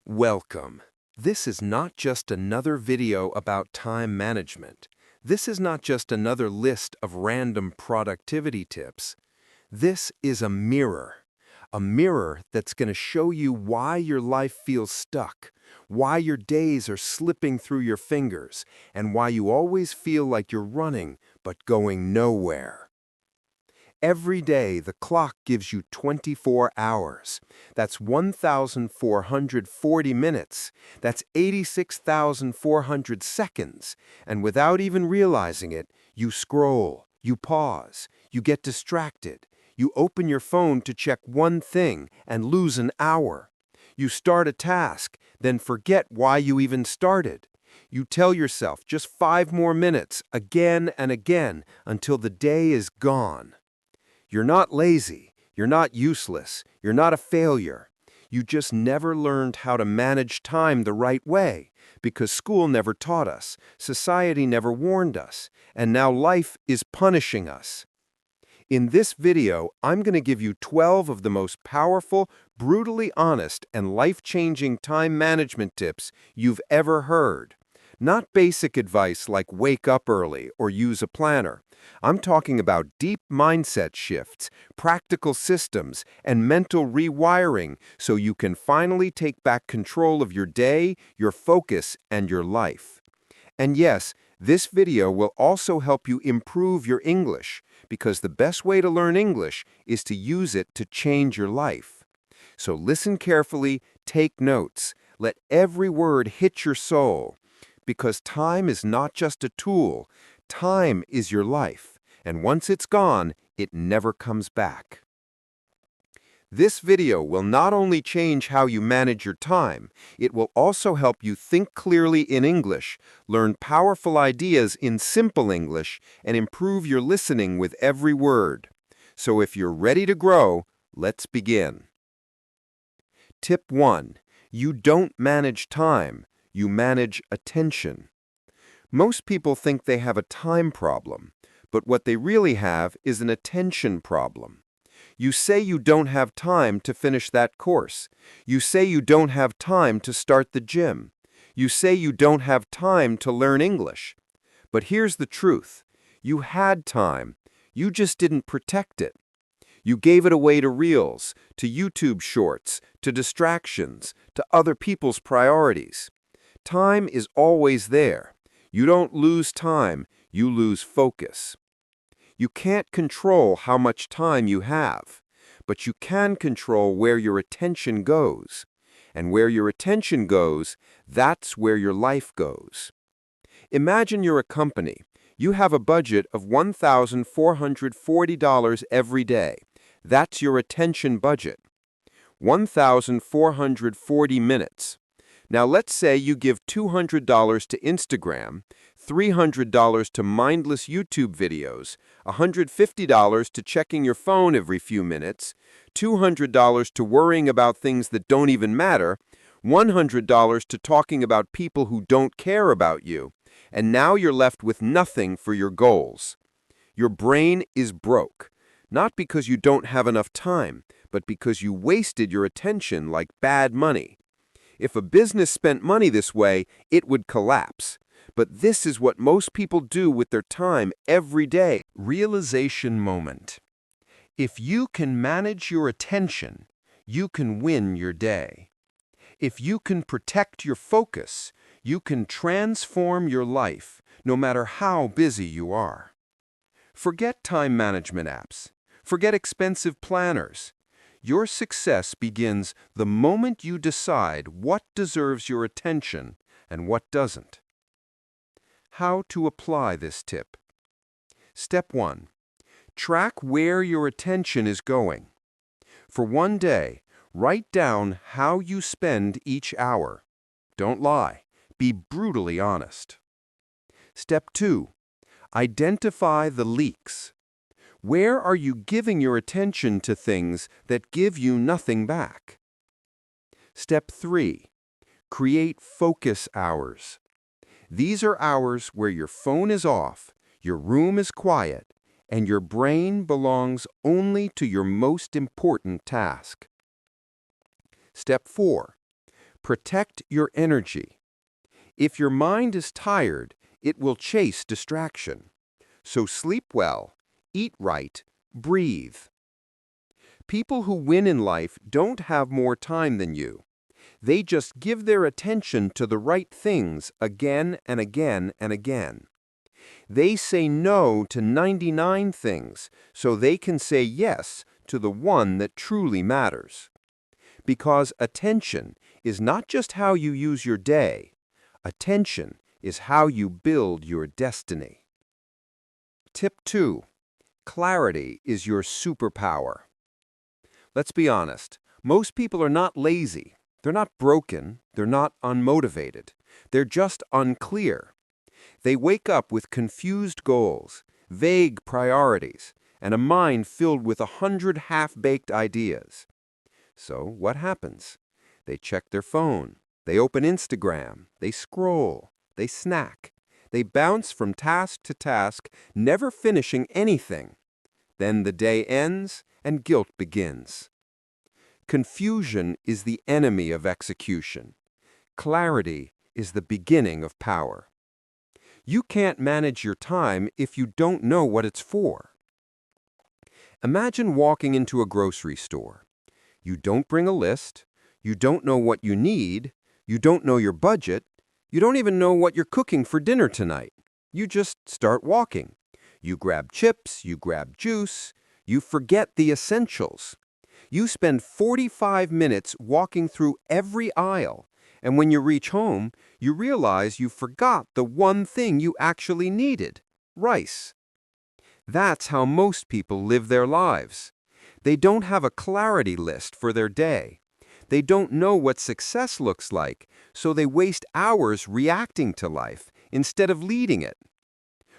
Welcome. This is not just another video about time management. This is not just another list of random productivity tips. This is a mirror that's going to show you why your life feels stuck, why your days are slipping through your fingers, and why you always feel like you're running but going nowhere. Every day, the clock gives you 24 hours. That's 1,440 minutes. That's 86,400 seconds. And without even realizing it, you scroll, you pause, you get distracted. You open your phone to check one thing and lose an hour. You start a task, then forget why you even started. You tell yourself just 5 more minutes again and again until the day is gone. You're not lazy, you're not useless, you're not a failure. You just never learned how to manage time the right way because school never taught us, society never warned us, and now life is punishing us. In this video, I'm going to give you 12 of the most powerful, brutally honest, and life-changing time management tips you've ever heard. Not basic advice like wake up early or use a planner. I'm talking about deep mindset shifts, practical systems, and mental rewiring so you can finally take back control of your day, your focus, and your life. And yes, this video will also help you improve your English, because the best way to learn English is to use it to change your life. So listen carefully, take notes, let every word hit your soul. Because time is not just a tool, time is your life, and once it's gone, it never comes back. This video will not only change how you manage your time, it will also help you think clearly in English, learn powerful ideas in simple English, and improve your listening with every word. So if you're ready to grow, let's begin. Tip 1. You don't manage time. You manage attention. Most people think they have a time problem, but what they really have is an attention problem. You say you don't have time to finish that course. You say you don't have time to start the gym. You say you don't have time to learn English. But here's the truth. You had time. You just didn't protect it. You gave it away to Reels, to YouTube Shorts, to distractions, to other people's priorities. Time is always there. You don't lose time, you lose focus. You can't control how much time you have, but you can control where your attention goes. And where your attention goes, that's where your life goes. Imagine you're a company. You have a budget of $1,440 every day. That's your attention budget. 1,440 minutes. Now let's say you give $200 to Instagram, $300 to mindless YouTube videos, $150 to checking your phone every few minutes, $200 to worrying about things that don't even matter, $100 to talking about people who don't care about you, and now you're left with nothing for your goals. Your brain is broke, not because you don't have enough time, but because you wasted your attention like bad money. If a business spent money this way, it would collapse. But this is what most people do with their time every day. Realization moment. If you can manage your attention, you can win your day. If you can protect your focus, you can transform your life, no matter how busy you are. Forget time management apps. Forget expensive planners. Your success begins the moment you decide what deserves your attention and what doesn't. How to apply this tip? Step 1. Track where your attention is going. For one day, write down how you spend each hour. Don't lie. Be brutally honest. Step 2. Identify the leaks. Where are you giving your attention to things that give you nothing back? Step 3. Create focus hours. These are hours where your phone is off, your room is quiet, and your brain belongs only to your most important task. Step 4. Protect your energy. If your mind is tired, it will chase distraction. So sleep well, eat right, breathe. People who win in life don't have more time than you. They just give their attention to the right things again and again and again. They say no to 99 things so they can say yes to the one that truly matters. Because attention is not just how you use your day. Attention is how you build your destiny. Tip 2. Clarity is your superpower. Let's be honest. Most people are not lazy. They're not broken. They're not unmotivated. They're just unclear. They wake up with confused goals, vague priorities, and a mind filled with 100 half-baked ideas. So what happens? They check their phone. They open Instagram. They scroll. They snack. They bounce from task to task, never finishing anything. Then the day ends and guilt begins. Confusion is the enemy of execution. Clarity is the beginning of power. You can't manage your time if you don't know what it's for. Imagine walking into a grocery store. You don't bring a list. You don't know what you need. You don't know your budget. You don't even know what you're cooking for dinner tonight. You just start walking. You grab chips. You grab juice. You forget the essentials. You spend 45 minutes walking through every aisle. And when you reach home, you realize you forgot the one thing you actually needed: rice. That's how most people live their lives. They don't have a clarity list for their day. They don't know what success looks like, so they waste hours reacting to life instead of leading it.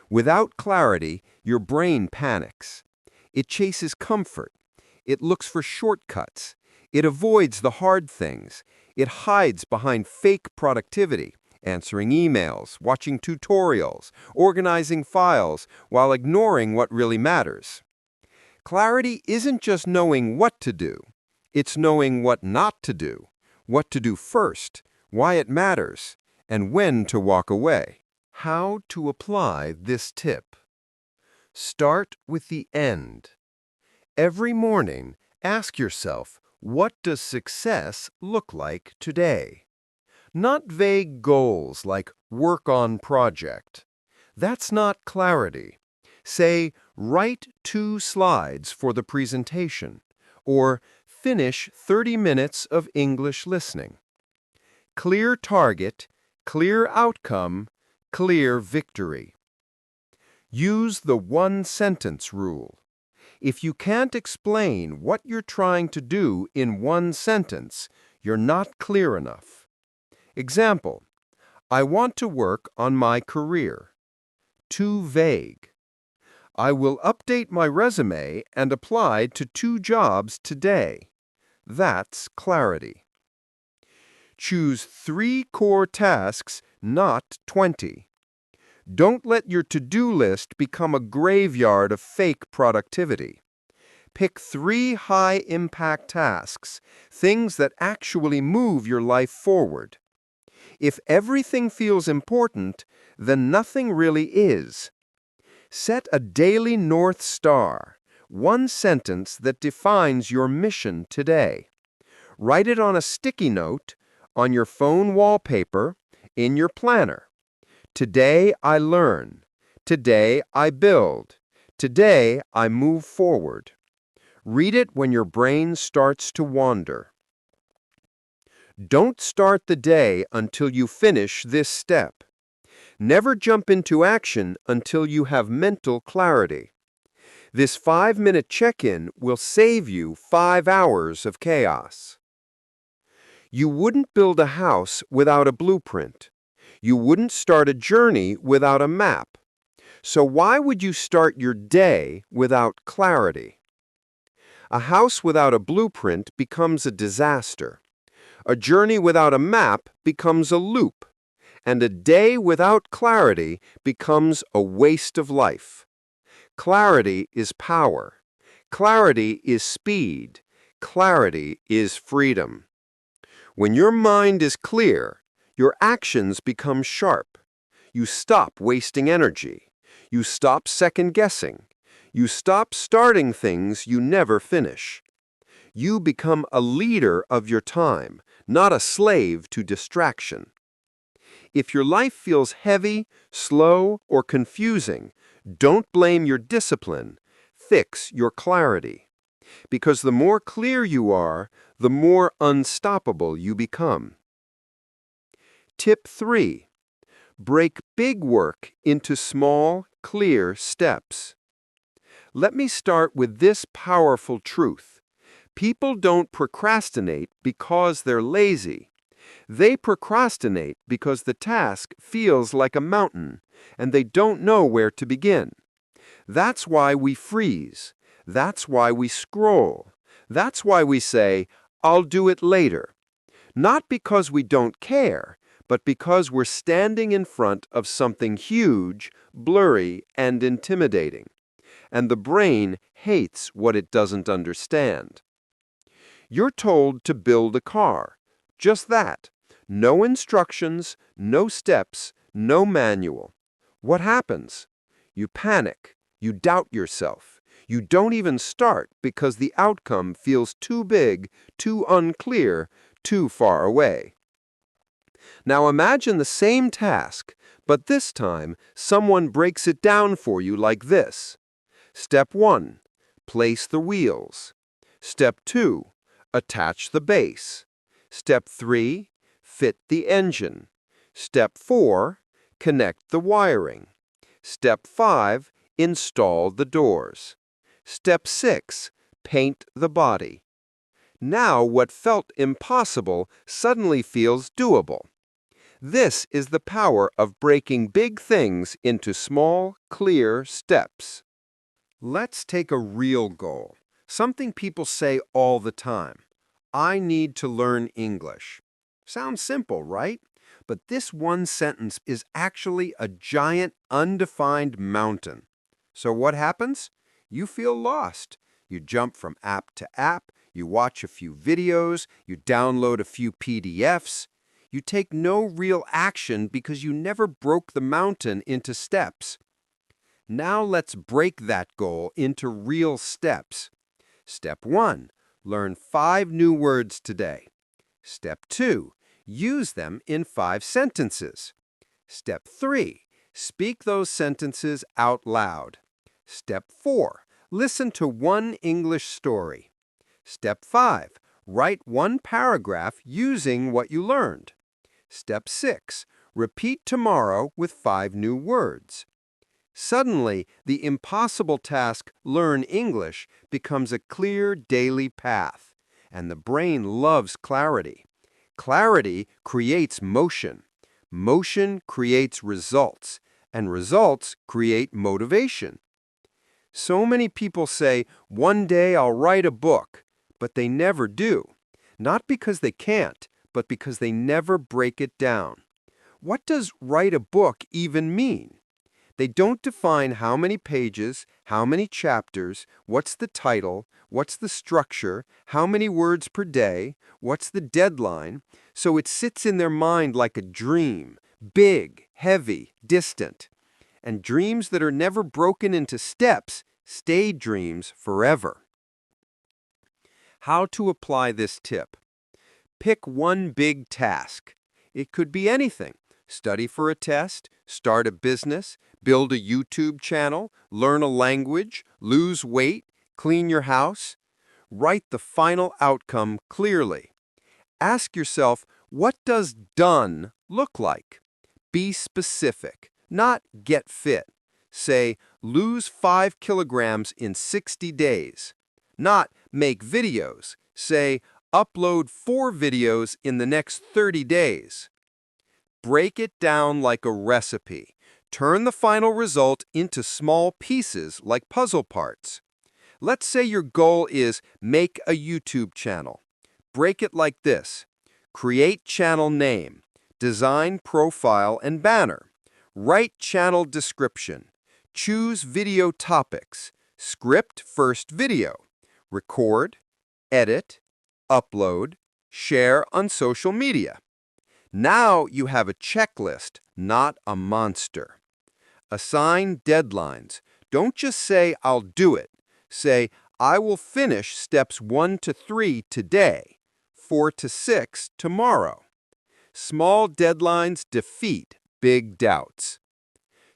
Without clarity, your brain panics. It chases comfort. It looks for shortcuts. It avoids the hard things. It hides behind fake productivity, answering emails, watching tutorials, organizing files, while ignoring what really matters. Clarity isn't just knowing what to do. It's knowing what not to do, what to do first, why it matters, and when to walk away. How to apply this tip. Start with the end. Every morning, ask yourself, what does success look like today? Not vague goals like work on project. That's not clarity. Say, write 2 slides for the presentation, or finish 30 minutes of English listening. Clear target, clear outcome, clear victory. Use the one-sentence rule. If you can't explain what you're trying to do in one sentence, you're not clear enough. Example: I want to work on my career. Too vague. I will update my resume and apply to 2 jobs today. That's clarity. Choose 3 core tasks, not 20. Don't let your to-do list become a graveyard of fake productivity. Pick 3 high-impact tasks, things that actually move your life forward. If everything feels important, then nothing really is. Set a daily North Star, one sentence that defines your mission today. Write it on a sticky note, on your phone wallpaper, in your planner. Today I learn. Today I build. Today I move forward. Read it when your brain starts to wander. Don't start the day until you finish this step. Never jump into action until you have mental clarity. This 5-minute check-in will save you 5 hours of chaos. You wouldn't build a house without a blueprint. You wouldn't start a journey without a map. So why would you start your day without clarity? A house without a blueprint becomes a disaster. A journey without a map becomes a loop. And a day without clarity becomes a waste of life. Clarity is power. Clarity is speed. Clarity is freedom. When your mind is clear, your actions become sharp. You stop wasting energy. You stop second-guessing. You stop starting things you never finish. You become a leader of your time, not a slave to distraction. If your life feels heavy, slow, or confusing, don't blame your discipline. Fix your clarity. Because the more clear you are, the more unstoppable you become. Tip 3. Break big work into small, clear steps. Let me start with this powerful truth. People don't procrastinate because they're lazy. They procrastinate because the task feels like a mountain, and they don't know where to begin. That's why we freeze. That's why we scroll. That's why we say, "I'll do it later." Not because we don't care, but because we're standing in front of something huge, blurry, and intimidating. And the brain hates what it doesn't understand. You're told to build a car. Just that. No instructions, no steps, no manual. What happens? You panic. You doubt yourself. You don't even start because the outcome feels too big, too unclear, too far away. Now imagine the same task, but this time someone breaks it down for you like this. Step 1. Place the wheels. Step 2. Attach the base. Step 3. Fit the engine. Step 4. Connect the wiring. Step 5. Install the doors. Step 6. Paint the body. Now what felt impossible suddenly feels doable. This is the power of breaking big things into small, clear steps. Let's take a real goal, something people say all the time. I need to learn English. Sounds simple, right? But this one sentence is actually a giant, undefined mountain. So what happens? You feel lost. You jump from app to app, you watch a few videos, you download a few PDFs. You take no real action because you never broke the mountain into steps. Now let's break that goal into real steps. Step 1. Learn 5 new words today. Step 2. Use them in 5 sentences. Step 3. Speak those sentences out loud. Step 4. Listen to one English story. Step 5. Write 1 paragraph using what you learned. Step 6. Repeat tomorrow with 5 new words. Suddenly, the impossible task, learn English, becomes a clear daily path. And the brain loves clarity. Clarity creates motion. Motion creates results. And results create motivation. So many people say, "One day I'll write a book," but they never do. Not because they can't, but because they never break it down. What does write a book even mean? They don't define how many pages, how many chapters, what's the title, what's the structure, how many words per day, what's the deadline, so it sits in their mind like a dream, big, heavy, distant. And dreams that are never broken into steps stay dreams forever. How to apply this tip? Pick one big task. It could be anything. Study for a test, start a business, build a YouTube channel, learn a language, lose weight, clean your house. Write the final outcome clearly. Ask yourself, what does done look like? Be specific, not get fit. Say, lose 5 kilograms in 60 days. Not make videos. Say, upload 4 videos in the next 30 days. Break it down like a recipe. Turn the final result into small pieces like puzzle parts. Let's say your goal is make a YouTube channel. Break it like this. Create channel name, design profile and banner, write channel description, choose video topics, script first video, record, edit, upload, Share on social media. Now you have a checklist, not a monster. Assign deadlines. Don't just say, I'll do it. Say, I will finish steps 1 to 3 today, 4 to 6 tomorrow. Small deadlines defeat big doubts.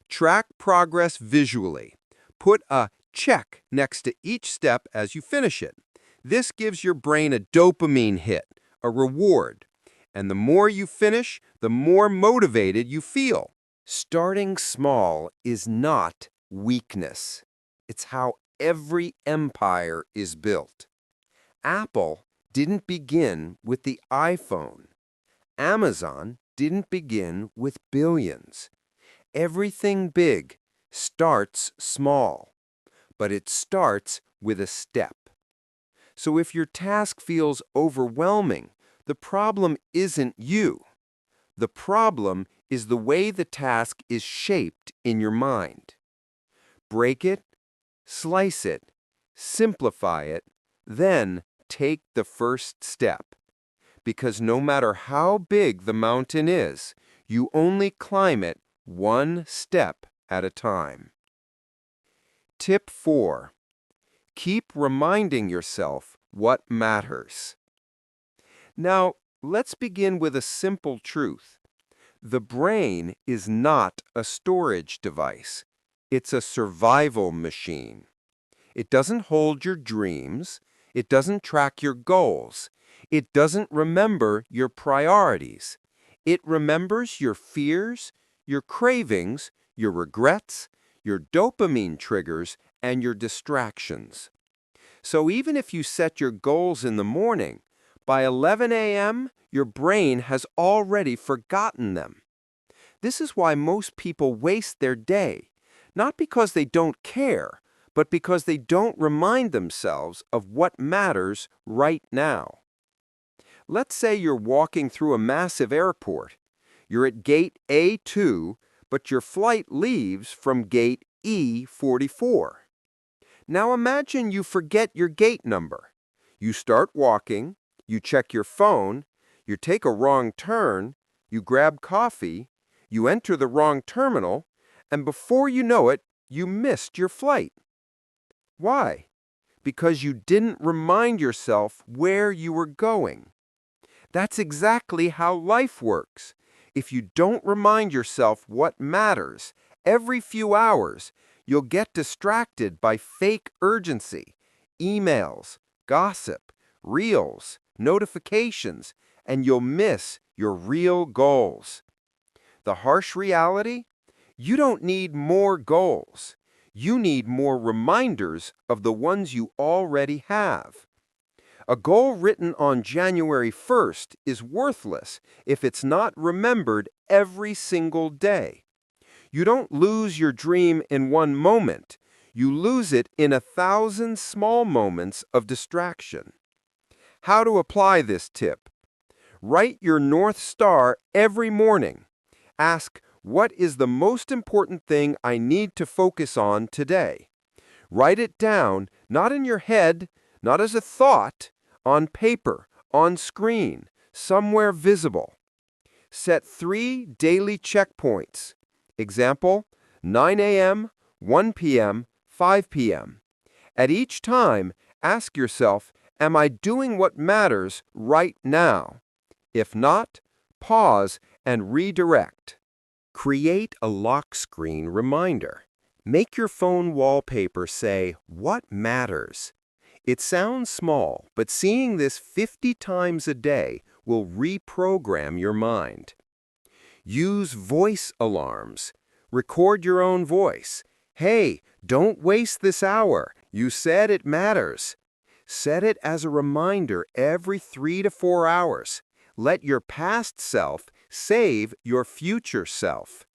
Track progress visually. Put a check next to each step as you finish it. This gives your brain a dopamine hit, a reward. And the more you finish, the more motivated you feel. Starting small is not weakness. It's how every empire is built. Apple didn't begin with the iPhone. Amazon didn't begin with billions. Everything big starts small, but it starts with a step. So if your task feels overwhelming, the problem isn't you. The problem is the way the task is shaped in your mind. Break it, slice it, simplify it, then take the first step. Because no matter how big the mountain is, you only climb it one step at a time. Tip 4. Keep reminding yourself what matters. Now, let's begin with a simple truth. The brain is not a storage device. It's a survival machine. It doesn't hold your dreams. It doesn't track your goals. It doesn't remember your priorities. It remembers your fears, your cravings, your regrets, your dopamine triggers, and your distractions. So even if you set your goals in the morning, by 11 a.m., your brain has already forgotten them. This is why most people waste their day, not because they don't care, but because they don't remind themselves of what matters right now. Let's say you're walking through a massive airport. You're at gate A2, but your flight leaves from gate E44. Now imagine you forget your gate number. You start walking, you check your phone, you take a wrong turn, you grab coffee, you enter the wrong terminal, and before you know it, you missed your flight. Why? Because you didn't remind yourself where you were going. That's exactly how life works. If you don't remind yourself what matters, every few hours, you'll get distracted by fake urgency, emails, gossip, reels, notifications, and you'll miss your real goals. The harsh reality? You don't need more goals. You need more reminders of the ones you already have. A goal written on January 1st is worthless if it's not remembered every single day. You don't lose your dream in one moment. You lose it in 1,000 small moments of distraction. How to apply this tip? Write your North Star every morning. Ask, what is the most important thing I need to focus on today? Write it down, not in your head, not as a thought, on paper, on screen, somewhere visible. Set 3 daily checkpoints. Example, 9 a.m., 1 p.m., 5 p.m. At each time, ask yourself, am I doing what matters right now? If not, pause and redirect. Create a lock screen reminder. Make your phone wallpaper say, "What matters?" It sounds small, but seeing this 50 times a day will reprogram your mind. Use voice alarms. Record your own voice. Hey, don't waste this hour. You said it matters. Set it as a reminder every 3 to 4 hours. Let your past self save your future self.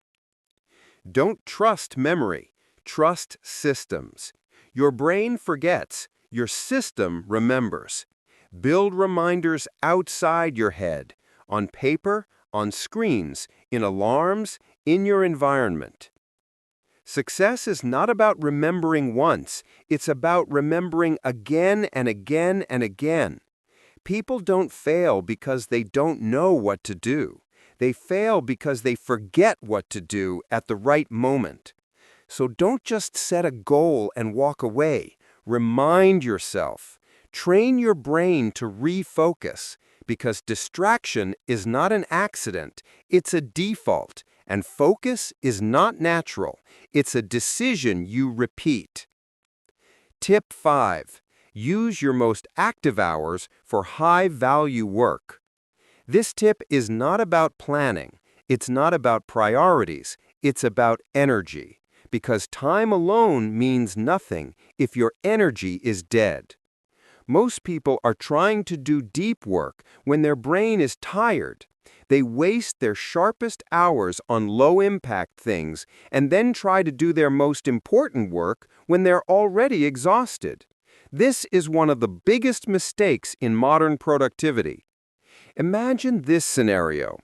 Don't trust memory. Trust systems. Your brain forgets. Your system remembers. Build reminders outside your head, on paper, on screens, in alarms, in your environment. Success is not about remembering once. It's about remembering again and again and again. People don't fail because they don't know what to do. They fail because they forget what to do at the right moment. So don't just set a goal and walk away. Remind yourself. Train your brain to refocus, because distraction is not an accident, it's a default, and focus is not natural. It's a decision you repeat. Tip 5. Use your most active hours for high-value work. This tip is not about planning. It's not about priorities. It's about energy. Because time alone means nothing if your energy is dead. Most people are trying to do deep work when their brain is tired. They waste their sharpest hours on low-impact things and then try to do their most important work when they're already exhausted. This is one of the biggest mistakes in modern productivity. Imagine this scenario.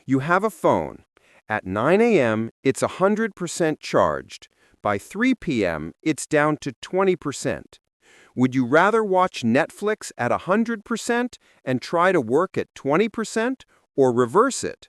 You have a phone. At 9 a.m., it's 100% charged. By 3 p.m., it's down to 20%. Would you rather watch Netflix at 100% and try to work at 20%, or reverse it?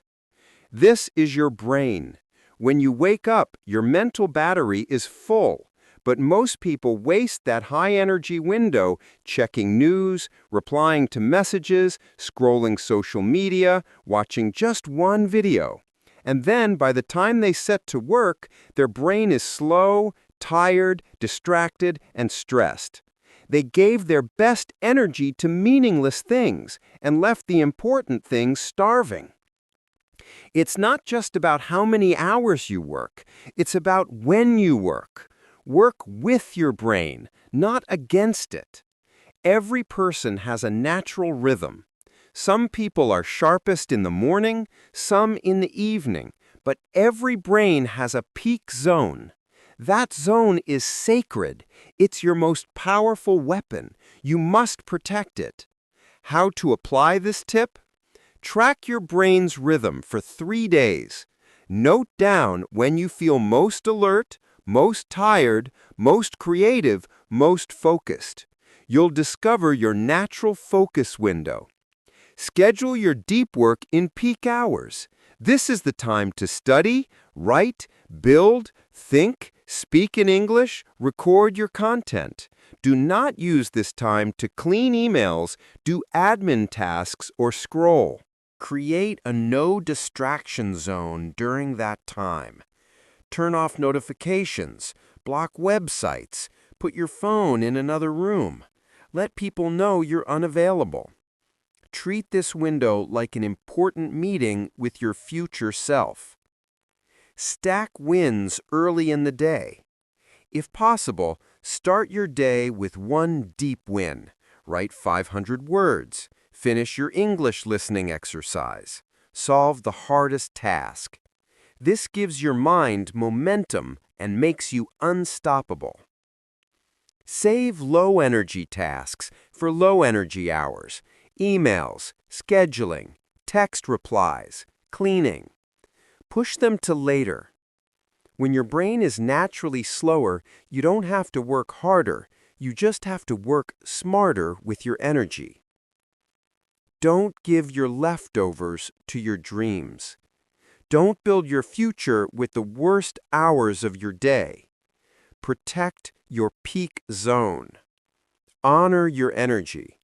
This is your brain. When you wake up, your mental battery is full. But most people waste that high-energy window checking news, replying to messages, scrolling social media, watching just one video. And then, by the time they set to work, their brain is slow, tired, distracted, and stressed. They gave their best energy to meaningless things and left the important things starving. It's not just about how many hours you work. It's about when you work. Work with your brain, not against it. Every person has a natural rhythm. Some people are sharpest in the morning, some in the evening, but every brain has a peak zone. That zone is sacred. It's your most powerful weapon. You must protect it. How to apply this tip? Track your brain's rhythm for 3 days. Note down when you feel most alert, most tired, most creative, most focused. You'll discover your natural focus window. Schedule your deep work in peak hours. This is the time to study, write, build, think, speak in English, record your content. Do not use this time to clean emails, do admin tasks, or scroll. Create a no-distraction zone during that time. Turn off notifications, block websites, put your phone in another room. Let people know you're unavailable. Treat this window like an important meeting with your future self. Stack wins early in the day. If possible, start your day with one deep win. Write 500 words. Finish your English listening exercise. Solve the hardest task. This gives your mind momentum and makes you unstoppable. Save low-energy tasks for low-energy hours. Emails, scheduling, text replies, cleaning. Push them to later. When your brain is naturally slower, you don't have to work harder. You just have to work smarter with your energy. Don't give your leftovers to your dreams. Don't build your future with the worst hours of your day. Protect your peak zone. Honor your energy.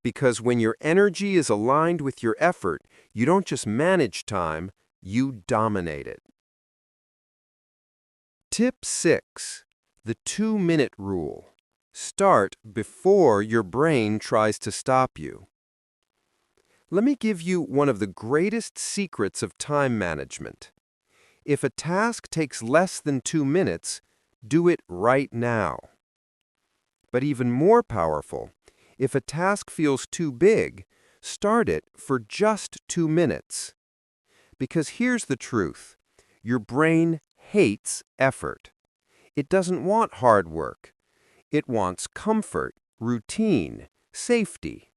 Because when your energy is aligned with your effort, you don't just manage time, you dominate it. Tip 6. The 2-minute rule. Start before your brain tries to stop you. Let me give you one of the greatest secrets of time management. If a task takes less than 2 minutes, do it right now. But even more powerful, if a task feels too big, start it for just 2 minutes. Because here's the truth. Your brain hates effort. It doesn't want hard work. It wants comfort, routine, safety.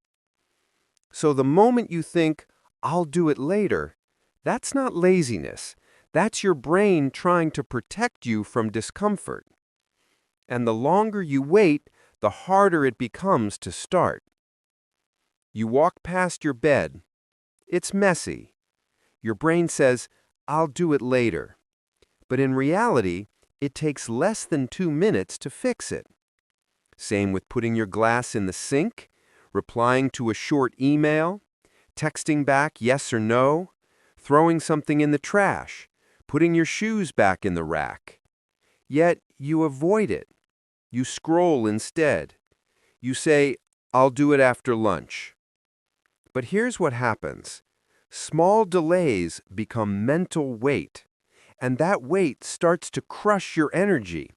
So the moment you think, I'll do it later, that's not laziness. That's your brain trying to protect you from discomfort. And the longer you wait, the harder it becomes to start. You walk past your bed. It's messy. Your brain says, "I'll do it later." But in reality, it takes less than 2 minutes to fix it. Same with putting your glass in the sink, replying to a short email, texting back yes or no, throwing something in the trash, putting your shoes back in the rack. Yet you avoid it. You scroll instead. You say, "I'll do it after lunch." But here's what happens. Small delays become mental weight, and that weight starts to crush your energy.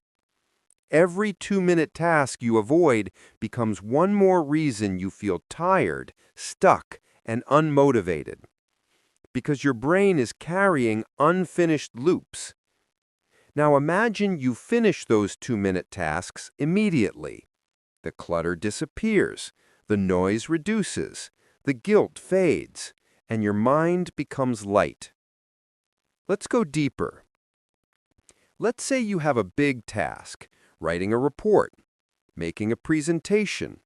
Every 2-minute task you avoid becomes one more reason you feel tired, stuck, and unmotivated. Because your brain is carrying unfinished loops. Now imagine you finish those 2-minute tasks immediately. The clutter disappears, the noise reduces, the guilt fades, and your mind becomes light. Let's go deeper. Let's say you have a big task, writing a report, making a presentation,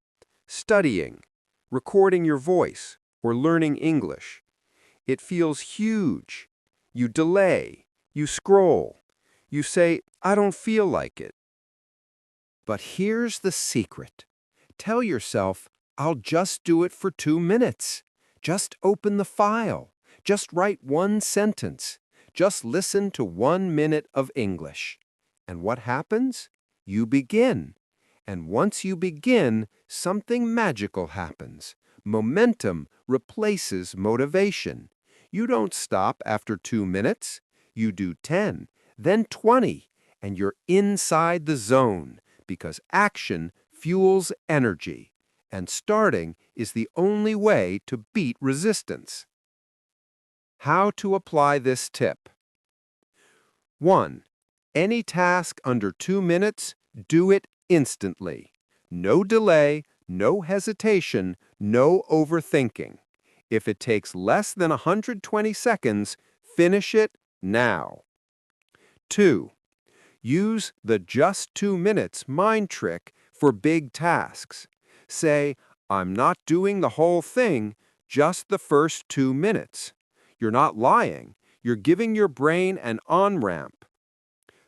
studying, recording your voice, or learning English. It feels huge. You delay, you scroll, you say, "I don't feel like it." But here's the secret. Tell yourself, "I'll just do it for 2 minutes. Just open the file. Just write one sentence. Just listen to 1 minute of English." And what happens? You begin. And once you begin, something magical happens. Momentum replaces motivation. You don't stop after 2 minutes. You do 10, then 20, and you're inside the zone because action fuels energy, and starting is the only way to beat resistance. How to apply this tip. 1. Any task under 2 minutes, do it instantly. No delay, no hesitation, no overthinking. If it takes less than 120 seconds, finish it now. 2. Use the just 2 minutes mind trick for big tasks. Say, "I'm not doing the whole thing, just the first 2 minutes." You're not lying. You're giving your brain an on-ramp.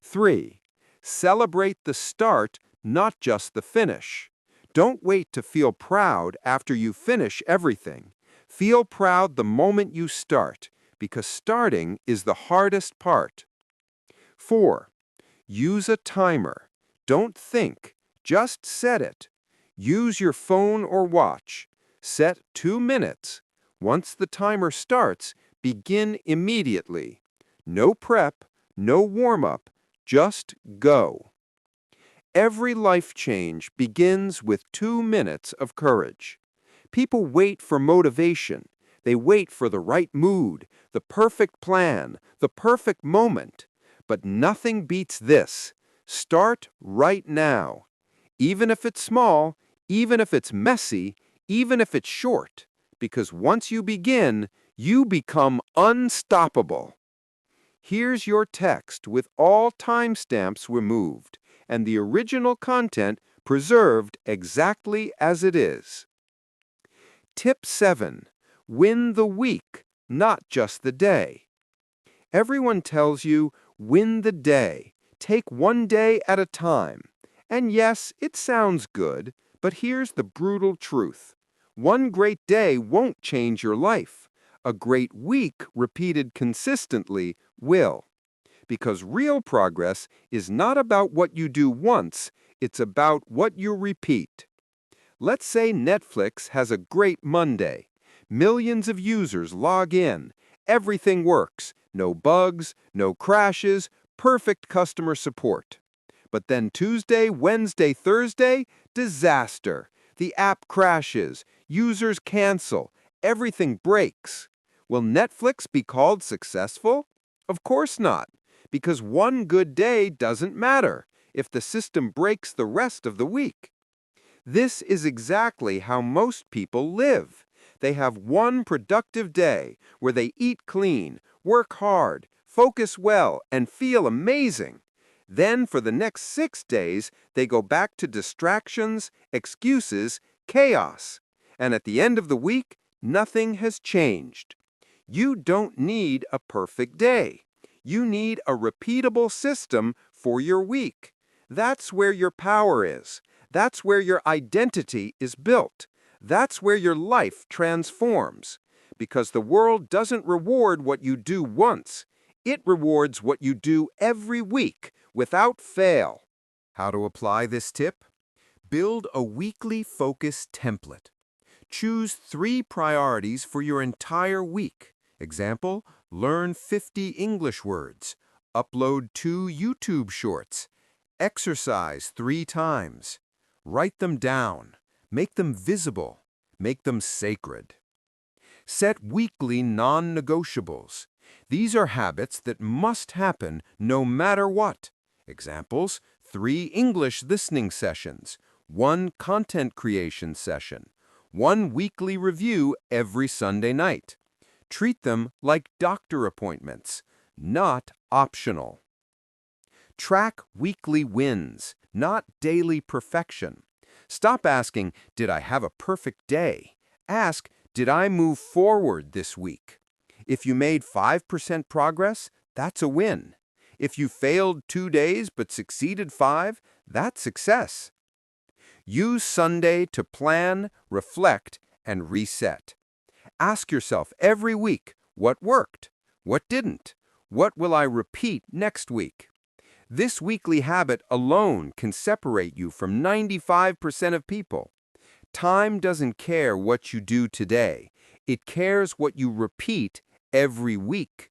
3. Celebrate the start, not just the finish. Don't wait to feel proud after you finish everything. Feel proud the moment you start, because starting is the hardest part. 4. Use a timer. Don't think, just set it. Use your phone or watch. Set 2 minutes. Once the timer starts, begin immediately. No prep, no warm-up, just go. Every life change begins with 2 minutes of courage. People wait for motivation. They wait for the right mood, the perfect plan, the perfect moment. But nothing beats this. Start right now. Even if it's small, even if it's messy, even if it's short. Because once you begin, you become unstoppable. Here's your text with all timestamps removed and the original content preserved exactly as it is. Tip 7. Win the week, not just the day. Everyone tells you, win the day. Take one day at a time. And yes, it sounds good, but here's the brutal truth. One great day won't change your life. A great week repeated consistently will. Because real progress is not about what you do once, it's about what you repeat. Let's say Netflix has a great Monday. Millions of users log in. Everything works. No bugs, no crashes, perfect customer support. But then Tuesday, Wednesday, Thursday, disaster. The app crashes. Users cancel. Everything breaks. Will Netflix be called successful? Of course not, because one good day doesn't matter if the system breaks the rest of the week. This is exactly how most people live. They have one productive day where they eat clean, work hard, focus well, and feel amazing. Then for the next 6 days, they go back to distractions, excuses, chaos. And at the end of the week, nothing has changed. You don't need a perfect day. You need a repeatable system for your week. That's where your power is. That's where your identity is built. That's where your life transforms. Because the world doesn't reward what you do once. It rewards what you do every week, without fail. How to apply this tip? Build a weekly focus template. Choose 3 priorities for your entire week. Example, learn 50 English words. Upload 2 YouTube shorts. Exercise 3 times. Write them down. Make them visible. Make them sacred. Set weekly non-negotiables. These are habits that must happen no matter what. Examples, 3 English listening sessions, 1 content creation session, 1 weekly review every Sunday night. Treat them like doctor appointments, not optional. Track weekly wins, not daily perfection. Stop asking, did I have a perfect day? Ask, did I move forward this week? If you made 5% progress, that's a win. If you failed 2 days but succeeded 5, that's success. Use Sunday to plan, reflect, and reset. Ask yourself every week, what worked? What didn't? What will I repeat next week? This weekly habit alone can separate you from 95% of people. Time doesn't care what you do today. It cares what you repeat every week.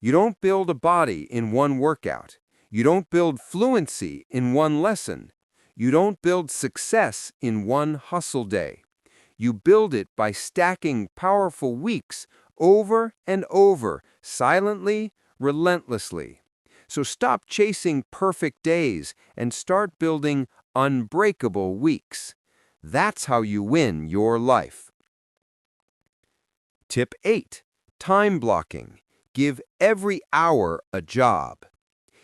You don't build a body in one workout. You don't build fluency in one lesson. You don't build success in one hustle day. You build it by stacking powerful weeks over and over, silently, relentlessly. So stop chasing perfect days and start building unbreakable weeks. That's how you win your life. Tip 8. Time blocking. Give every hour a job.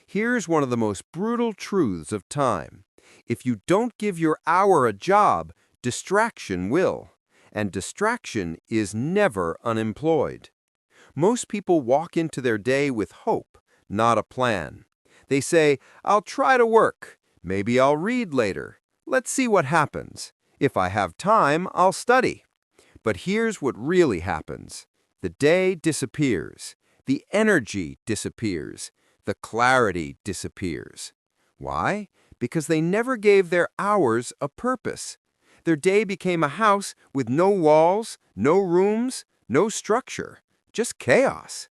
Here's one of the most brutal truths of time. If you don't give your hour a job, distraction will. And distraction is never unemployed. Most people walk into their day with hope, not a plan. They say, I'll try to work. Maybe I'll read later. Let's see what happens. If I have time, I'll study. But here's what really happens. The day disappears. The energy disappears. The clarity disappears. Why? Because they never gave their hours a purpose. Their day became a house with no walls, no rooms, no structure, just chaos.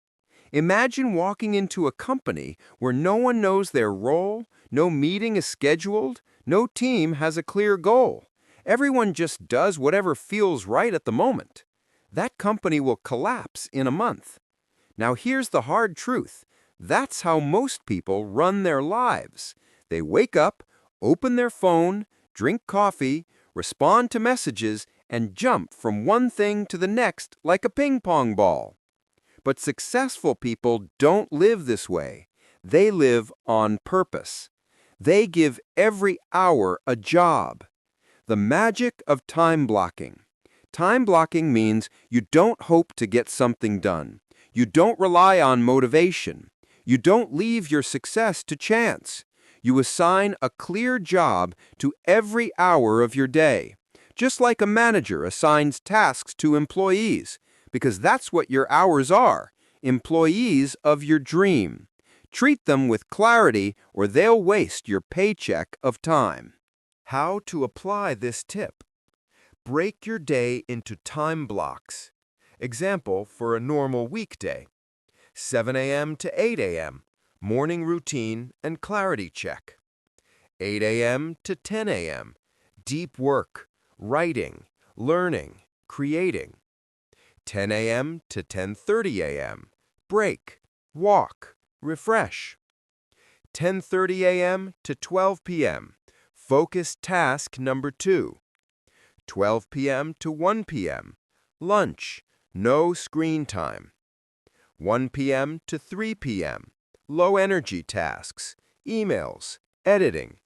Imagine walking into a company where no one knows their role, no meeting is scheduled, no team has a clear goal. Everyone just does whatever feels right at the moment. That company will collapse in a month. Now here's the hard truth. That's how most people run their lives. They wake up, open their phone, drink coffee, respond to messages, and jump from one thing to the next like a ping-pong ball. But successful people don't live this way. They live on purpose. They give every hour a job. The magic of time blocking. Time blocking means you don't hope to get something done. You don't rely on motivation. You don't leave your success to chance. You assign a clear job to every hour of your day, just like a manager assigns tasks to employees, because that's what your hours are, employees of your dream. Treat them with clarity or they'll waste your paycheck of time. How to apply this tip? Break your day into time blocks. Example for a normal weekday. 7 a.m. to 8 a.m. Morning routine and clarity check. 8 a.m. to 10 a.m. Deep work, writing, learning, creating. 10 a.m. to 10:30 a.m. Break, walk, refresh. 10:30 a.m. to 12 p.m. Focus task number 2. 12 p.m. to 1 p.m. Lunch, no screen time. 1 p.m. to 3 p.m. Low energy tasks, emails, editing.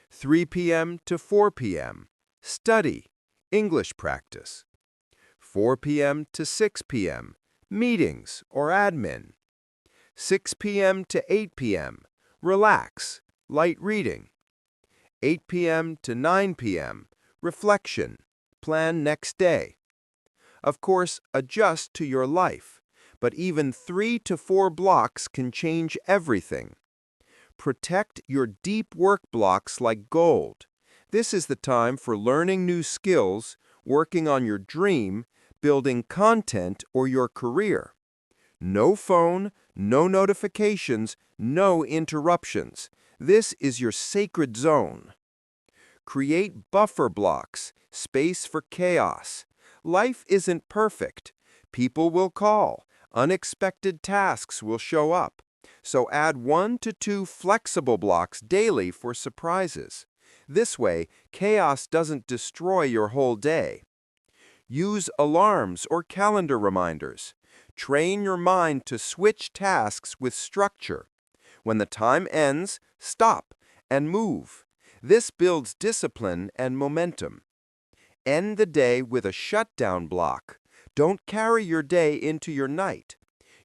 3 p.m. to 4 p.m. Study, English practice. 4 p.m. to 6 p.m., meetings or admin. 6 p.m. to 8 p.m., relax, light reading. 8 p.m. to 9 p.m., reflection, plan next day. Of course, adjust to your life, but even 3 to 4 blocks can change everything. Protect your deep work blocks like gold. This is the time for learning new skills, working on your dream, building content or your career. No phone, no notifications, no interruptions. This is your sacred zone. Create buffer blocks, space for chaos. Life isn't perfect. People will call. Unexpected tasks will show up. So add 1 to 2 flexible blocks daily for surprises. This way, chaos doesn't destroy your whole day. Use alarms or calendar reminders. Train your mind to switch tasks with structure. When the time ends, stop and move. This builds discipline and momentum. End the day with a shutdown block. Don't carry your day into your night.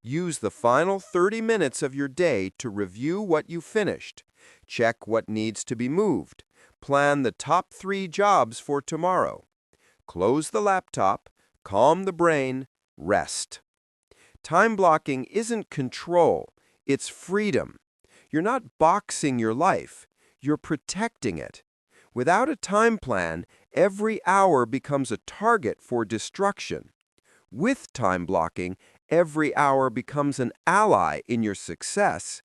Use the final 30 minutes of your day to review what you finished. Check what needs to be moved. Plan the top 3 jobs for tomorrow. Close the laptop, calm the brain, rest. Time blocking isn't control, it's freedom. You're not boxing your life, you're protecting it. Without a time plan, every hour becomes a target for destruction. With time blocking, every hour becomes an ally in your success.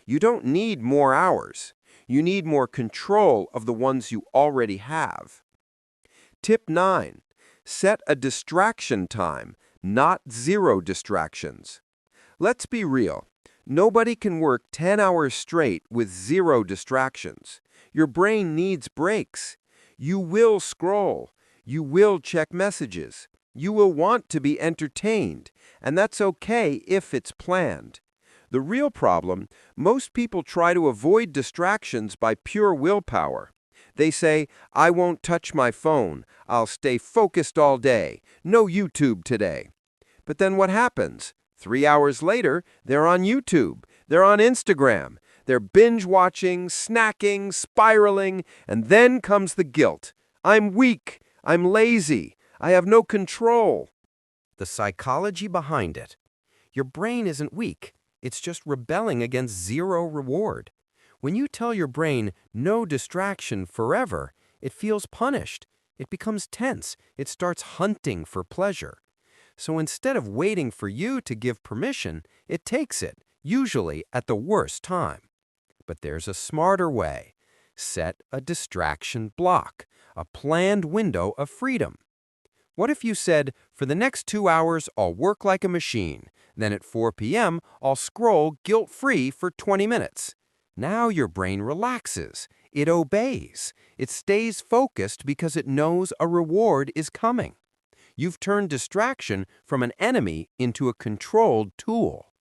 You don't need more hours. You need more control of the ones you already have. Tip 9. Set a distraction time, not 0 distractions. Let's be real. Nobody can work 10 hours straight with 0 distractions. Your brain needs breaks. You will scroll. You will check messages. You will want to be entertained, and that's okay if it's planned. The real problem, most people try to avoid distractions by pure willpower. They say, I won't touch my phone. I'll stay focused all day. No YouTube today. But then what happens? 3 hours later, they're on YouTube. They're on Instagram. They're binge-watching, snacking, spiraling, and then comes the guilt. I'm weak. I'm lazy. I have no control. The psychology behind it. Your brain isn't weak. It's just rebelling against 0 reward. When you tell your brain no distraction forever, it feels punished. It becomes tense. It starts hunting for pleasure. So instead of waiting for you to give permission, it takes it, usually at the worst time. But there's a smarter way. Set a distraction block, a planned window of freedom. What if you said, for the next 2 hours, I'll work like a machine. Then at 4 p.m., I'll scroll guilt-free for 20 minutes. Now your brain relaxes. It obeys. It stays focused because it knows a reward is coming. You've turned distraction from an enemy into a controlled tool.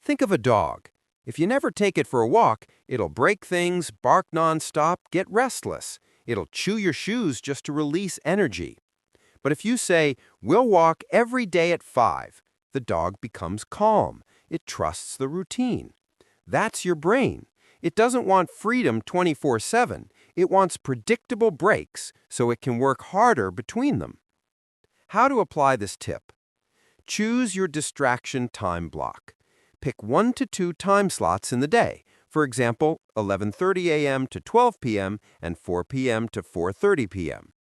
Think of a dog. If you never take it for a walk, it'll break things, bark nonstop, get restless. It'll chew your shoes just to release energy. But if you say, we'll walk every day at 5, the dog becomes calm. It trusts the routine. That's your brain. It doesn't want freedom 24/7. It wants predictable breaks so it can work harder between them. How to apply this tip? Choose your distraction time block. Pick 1 to 2 time slots in the day. For example, 11:30 a.m. to 12 p.m. and 4 p.m. to 4:30 p.m.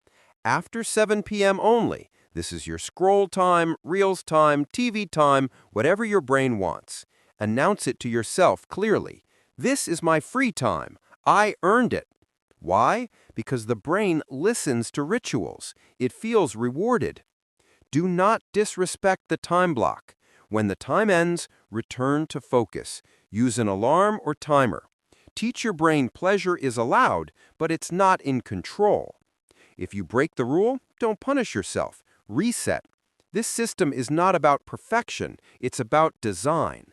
After 7 p.m. only, this is your scroll time, Reels time, TV time, whatever your brain wants. Announce it to yourself clearly. This is my free time. I earned it. Why? Because the brain listens to rituals. It feels rewarded. Do not disrespect the time block. When the time ends, return to focus. Use an alarm or timer. Teach your brain pleasure is allowed, but it's not in control. If you break the rule, don't punish yourself. Reset. This system is not about perfection. It's about design.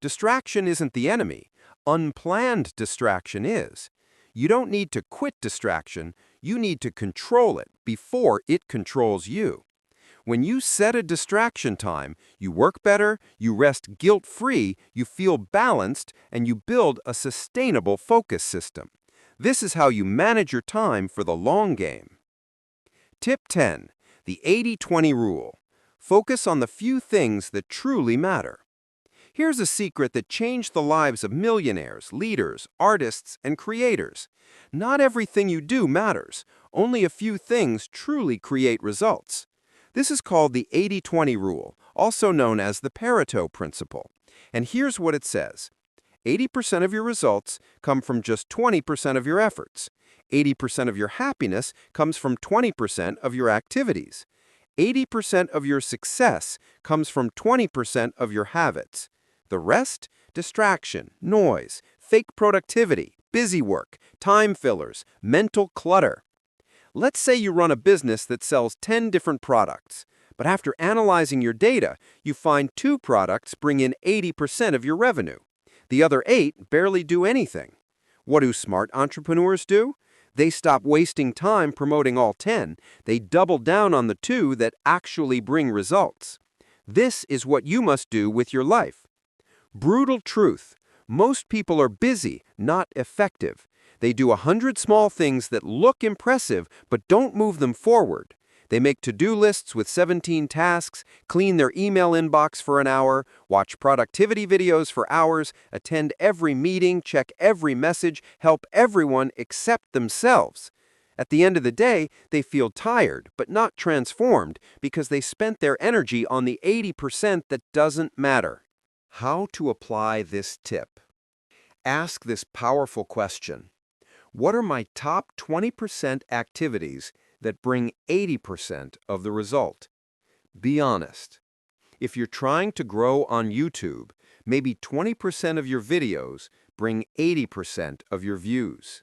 Distraction isn't the enemy. Unplanned distraction is. You don't need to quit distraction, you need to control it before it controls you. When you set a distraction time, you work better, you rest guilt-free, you feel balanced, and you build a sustainable focus system. This is how you manage your time for the long game. Tip 10. The 80-20 rule. Focus on the few things that truly matter. Here's a secret that changed the lives of millionaires, leaders, artists, and creators. Not everything you do matters. Only a few things truly create results. This is called the 80-20 rule, also known as the Pareto principle. And here's what it says. 80% of your results come from just 20% of your efforts. 80% of your happiness comes from 20% of your activities. 80% of your success comes from 20% of your habits. The rest? Distraction, noise, fake productivity, busy work, time fillers, mental clutter. Let's say you run a business that sells 10 different products, but after analyzing your data, you find 2 products bring in 80% of your revenue. The other 8 barely do anything. What do smart entrepreneurs do? They stop wasting time promoting all 10. They double down on the 2 that actually bring results. This is what you must do with your life. Brutal truth. Most people are busy, not effective. They do 100 small things that look impressive but don't move them forward. They make to-do lists with 17 tasks, clean their email inbox for an hour, watch productivity videos for hours, attend every meeting, check every message, help everyone except themselves. At the end of the day, they feel tired but not transformed because they spent their energy on the 80% that doesn't matter. How to apply this tip? Ask this powerful question. What are my top 20% activities that bring 80% of the result? Be honest. If you're trying to grow on YouTube, maybe 20% of your videos bring 80% of your views.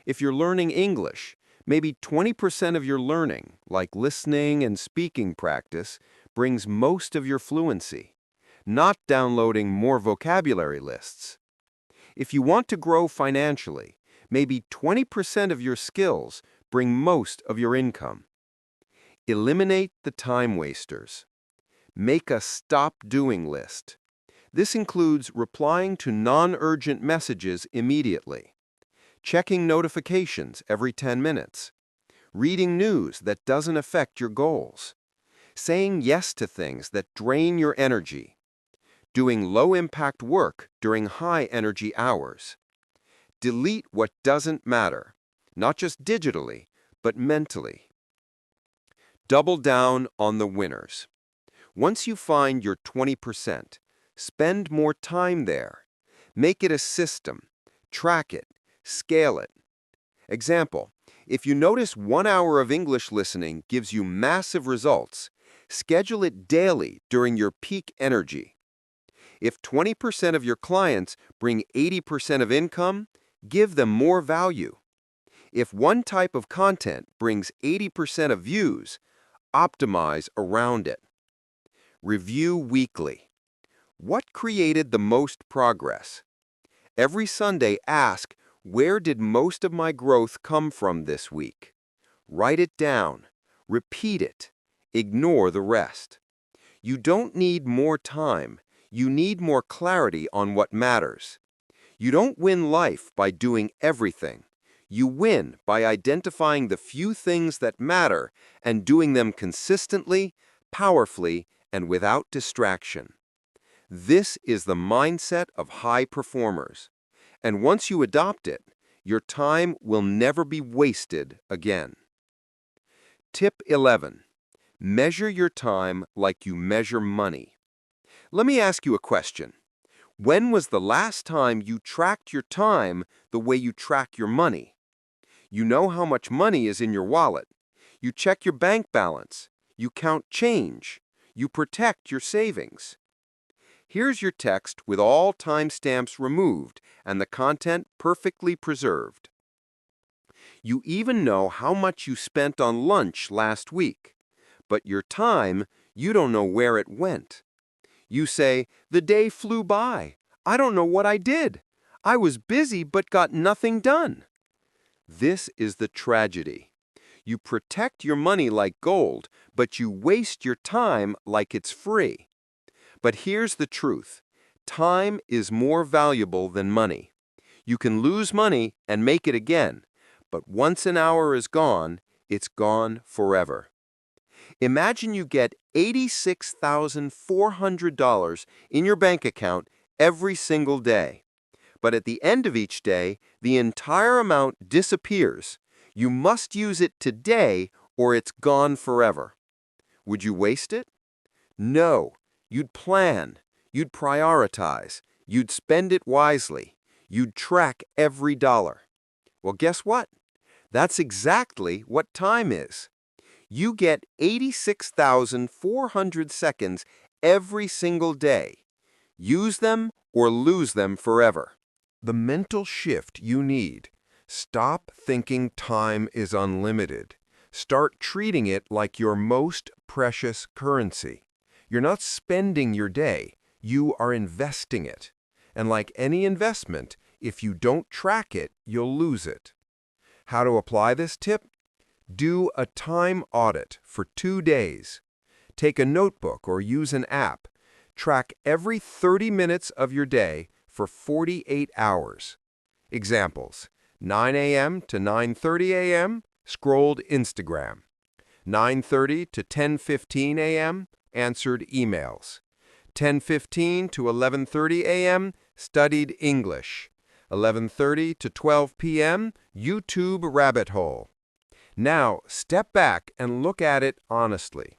If you're learning English, maybe 20% of your learning, like listening and speaking practice, brings most of your fluency, not downloading more vocabulary lists. If you want to grow financially, maybe 20% of your skills bring most of your income. Eliminate the time wasters. Make a stop doing list. This includes replying to non-urgent messages immediately, checking notifications every 10 minutes, reading news that doesn't affect your goals, saying yes to things that drain your energy, doing low-impact work during high-energy hours. Delete what doesn't matter, not just digitally, but mentally. Double down on the winners. Once you find your 20%, spend more time there. Make it a system. Track it. Scale it. Example, if you notice 1 hour of English listening gives you massive results, schedule it daily during your peak energy. If 20% of your clients bring 80% of income, give them more value. If one type of content brings 80% of views, optimize around it. Review weekly. What created the most progress? Every Sunday, ask, where did most of my growth come from this week? Write it down. Repeat it. Ignore the rest. You don't need more time. You need more clarity on what matters. You don't win life by doing everything. You win by identifying the few things that matter and doing them consistently, powerfully, and without distraction. This is the mindset of high performers. And once you adopt it, your time will never be wasted again. Tip 11. Measure your time like you measure money. Let me ask you a question. When was the last time you tracked your time the way you track your money? You know how much money is in your wallet. You check your bank balance. You count change. You protect your savings. Here's your text with all timestamps removed and the content perfectly preserved. You even know how much you spent on lunch last week, but your time, you don't know where it went. You say, the day flew by. I don't know what I did. I was busy but got nothing done. This is the tragedy. You protect your money like gold, but you waste your time like it's free. But here's the truth. Time is more valuable than money. You can lose money and make it again, but once an hour is gone, it's gone forever. Imagine you get $86,400 in your bank account every single day. But at the end of each day, the entire amount disappears. You must use it today or it's gone forever. Would you waste it? No. You'd plan. You'd prioritize. You'd spend it wisely. You'd track every dollar. Well, guess what? That's exactly what time is. You get 86,400 seconds every single day. Use them or lose them forever. The mental shift you need. Stop thinking time is unlimited. Start treating it like your most precious currency. You're not spending your day, you are investing it. And like any investment, if you don't track it, you'll lose it. How to apply this tip? Do a time audit for 2 days. Take a notebook or use an app. Track every 30 minutes of your day for 48 hours. Examples: 9 a.m. to 9:30 a.m., scrolled Instagram. 9:30 to 10:15 a.m., answered emails. 10:15 to 11:30 a.m., studied English. 11:30 to 12 p.m., YouTube rabbit hole. Now, step back and look at it honestly.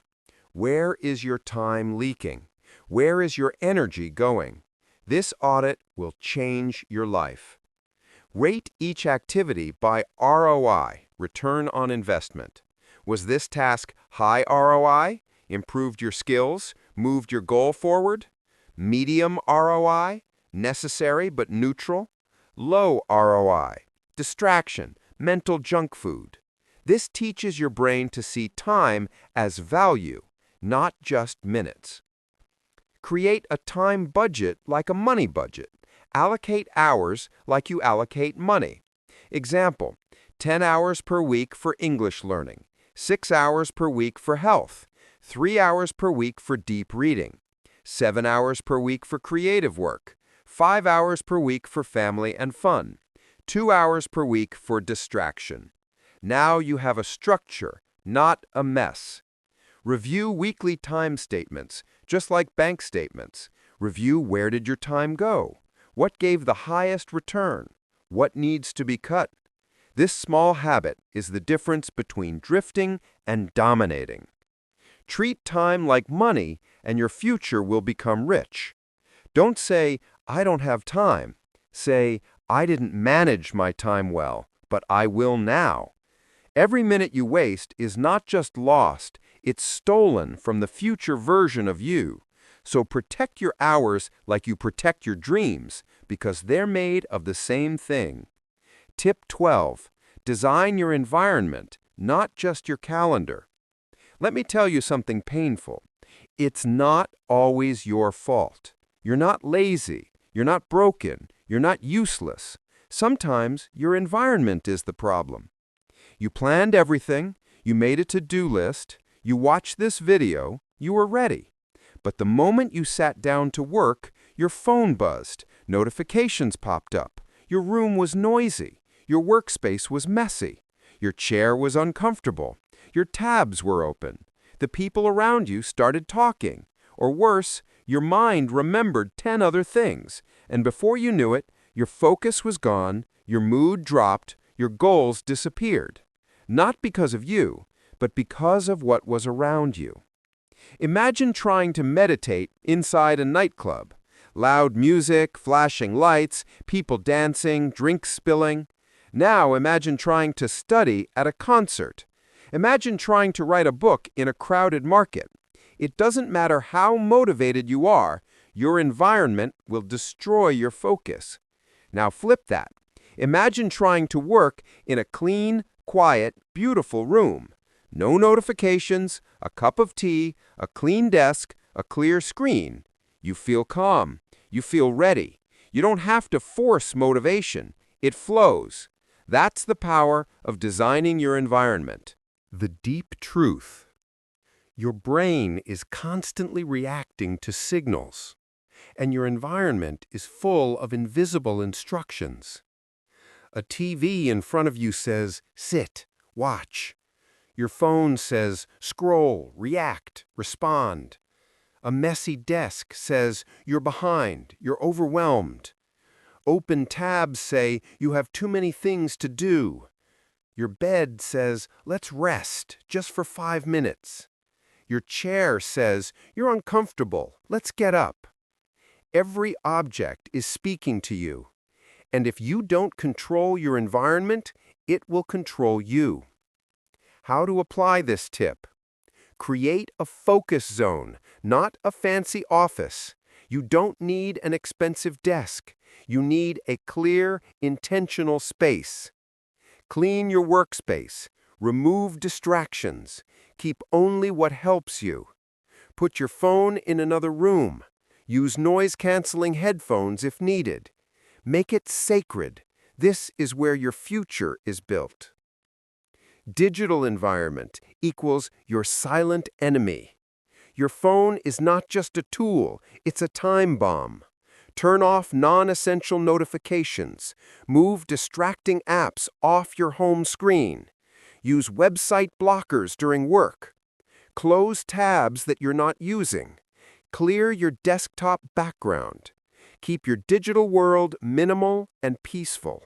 Where is your time leaking? Where is your energy going? This audit will change your life. Rate each activity by ROI, return on investment. Was this task high ROI, improved your skills, moved your goal forward? Medium ROI, necessary but neutral? Low ROI, distraction, mental junk food. This teaches your brain to see time as value, not just minutes. Create a time budget like a money budget. Allocate hours like you allocate money. Example: 10 hours per week for English learning, 6 hours per week for health, 3 hours per week for deep reading, 7 hours per week for creative work, 5 hours per week for family and fun, 2 hours per week for distraction. Now you have a structure, not a mess. Review weekly time statements, just like bank statements. Review where did your time go? What gave the highest return? What needs to be cut? This small habit is the difference between drifting and dominating. Treat time like money, and your future will become rich. Don't say, "I don't have time." Say, "I didn't manage my time well, but I will now." Every minute you waste is not just lost, it's stolen from the future version of you. So protect your hours like you protect your dreams, because they're made of the same thing. Tip 12. Design your environment, not just your calendar. Let me tell you something painful. It's not always your fault. You're not lazy. You're not broken. You're not useless. Sometimes your environment is the problem. You planned everything. You made a to-do list. You watched this video. You were ready. But the moment you sat down to work, your phone buzzed. Notifications popped up. Your room was noisy. Your workspace was messy. Your chair was uncomfortable. Your tabs were open. The people around you started talking. Or worse, your mind remembered 10 other things. And before you knew it, your focus was gone, your mood dropped, your goals disappeared. Not because of you, but because of what was around you. Imagine trying to meditate inside a nightclub. Loud music, flashing lights, people dancing, drinks spilling. Now imagine trying to study at a concert. Imagine trying to write a book in a crowded market. It doesn't matter how motivated you are, your environment will destroy your focus. Now flip that. Imagine trying to work in a clean, quiet, beautiful room. No notifications, a cup of tea, a clean desk, a clear screen. You feel calm. You feel ready. You don't have to force motivation. It flows. That's the power of designing your environment. The deep truth. Your brain is constantly reacting to signals, and your environment is full of invisible instructions. A TV in front of you says, sit, watch. Your phone says, scroll, react, respond. A messy desk says, you're behind, you're overwhelmed. Open tabs say, you have too many things to do. Your bed says, let's rest, just for 5 minutes. Your chair says, you're uncomfortable, let's get up. Every object is speaking to you. And if you don't control your environment, it will control you. How to apply this tip? Create a focus zone, not a fancy office. You don't need an expensive desk. You need a clear, intentional space. Clean your workspace. Remove distractions. Keep only what helps you. Put your phone in another room. Use noise-canceling headphones if needed. Make it sacred. This is where your future is built. Digital environment equals your silent enemy. Your phone is not just a tool, it's a time bomb. Turn off non-essential notifications. Move distracting apps off your home screen. Use website blockers during work. Close tabs that you're not using. Clear your desktop background. Keep your digital world minimal and peaceful.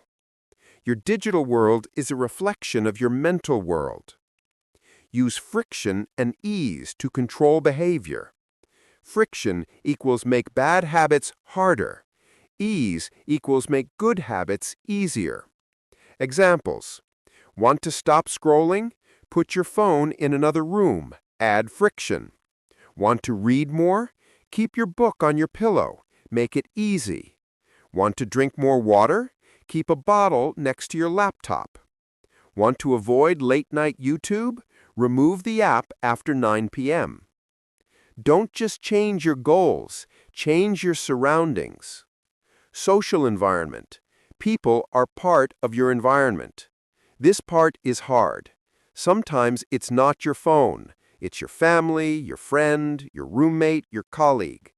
Your digital world is a reflection of your mental world. Use friction and ease to control behavior. Friction equals make bad habits harder. Ease equals make good habits easier. Examples. Want to stop scrolling? Put your phone in another room. Add friction. Want to read more? Keep your book on your pillow. Make it easy. Want to drink more water? Keep a bottle next to your laptop. Want to avoid late-night YouTube? Remove the app after 9 p.m. Don't just change your goals, change your surroundings. Social environment. People are part of your environment. This part is hard. Sometimes it's not your phone. It's your family, your friend, your roommate, your colleague.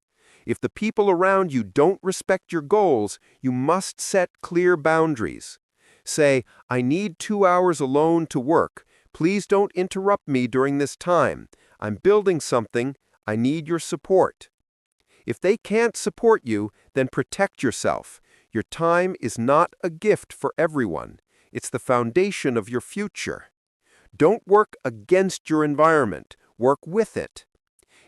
If the people around you don't respect your goals, you must set clear boundaries. Say, I need 2 hours alone to work. Please don't interrupt me during this time. I'm building something. I need your support. If they can't support you, then protect yourself. Your time is not a gift for everyone. It's the foundation of your future. Don't work against your environment. Work with it.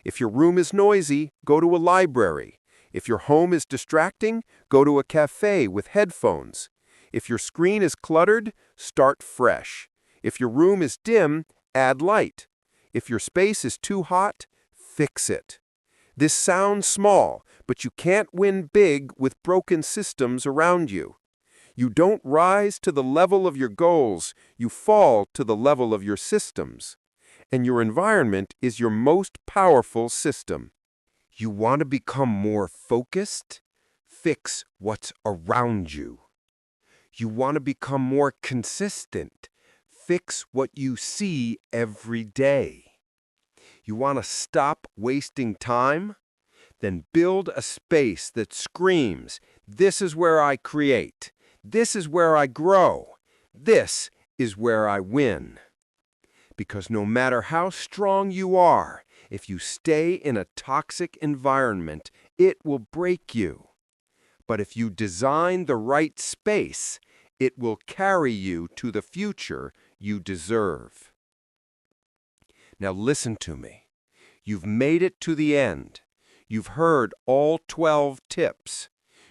If your room is noisy, go to a library. If your home is distracting, go to a cafe with headphones. If your screen is cluttered, start fresh. If your room is dim, add light. If your space is too hot, fix it. This sounds small, but you can't win big with broken systems around you. You don't rise to the level of your goals, you fall to the level of your systems. And your environment is your most powerful system. You want to become more focused? Fix what's around you. You want to become more consistent? Fix what you see every day. You want to stop wasting time? Then build a space that screams, this is where I create. This is where I grow. This is where I win. Because no matter how strong you are, if you stay in a toxic environment, it will break you. But if you design the right space, it will carry you to the future you deserve. Now listen to me. You've made it to the end. You've heard all 12 tips.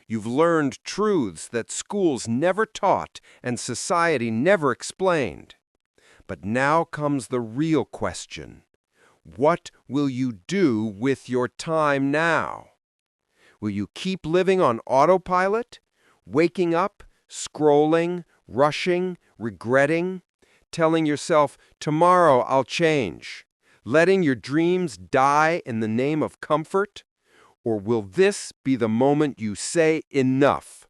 You've learned truths that schools never taught and society never explained. But now comes the real question. What will you do with your time now? Will you keep living on autopilot? Waking up, scrolling, rushing, regretting, telling yourself, tomorrow I'll change, letting your dreams die in the name of comfort? Or will this be the moment you say enough?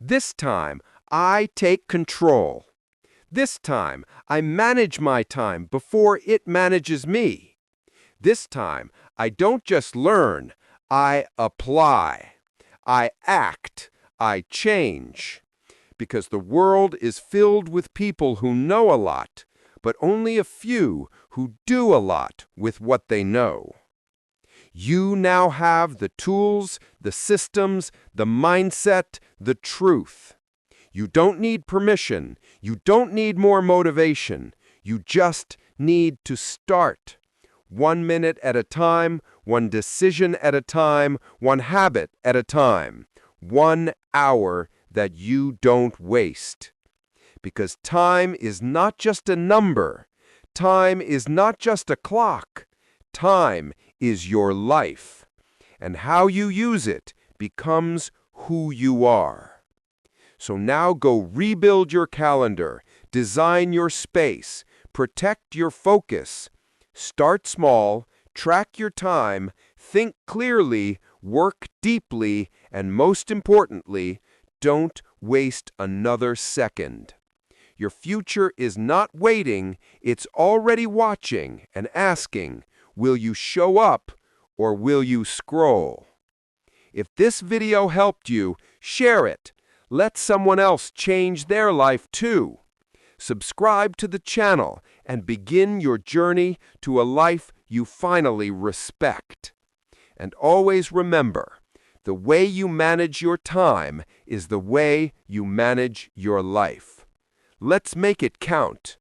This time, I take control. This time, I manage my time before it manages me. This time, I don't just learn, I apply. I act. I change. Because the world is filled with people who know a lot, but only a few who do a lot with what they know. You now have the tools, the systems, the mindset, the truth. You don't need permission. You don't need more motivation. You just need to start. 1 minute at a time, one decision at a time, one habit at a time. 1 hour that you don't waste. Because time is not just a number. Time is not just a clock. Time is your life. And how you use it becomes who you are. So now go rebuild your calendar, design your space, protect your focus. Start small, track your time, think clearly, work deeply, and most importantly, don't waste another second. Your future is not waiting, it's already watching and asking, will you show up or will you scroll? If this video helped you, share it. Let someone else change their life too. Subscribe to the channel and begin your journey to a life you finally respect. And always remember, the way you manage your time is the way you manage your life. Let's make it count.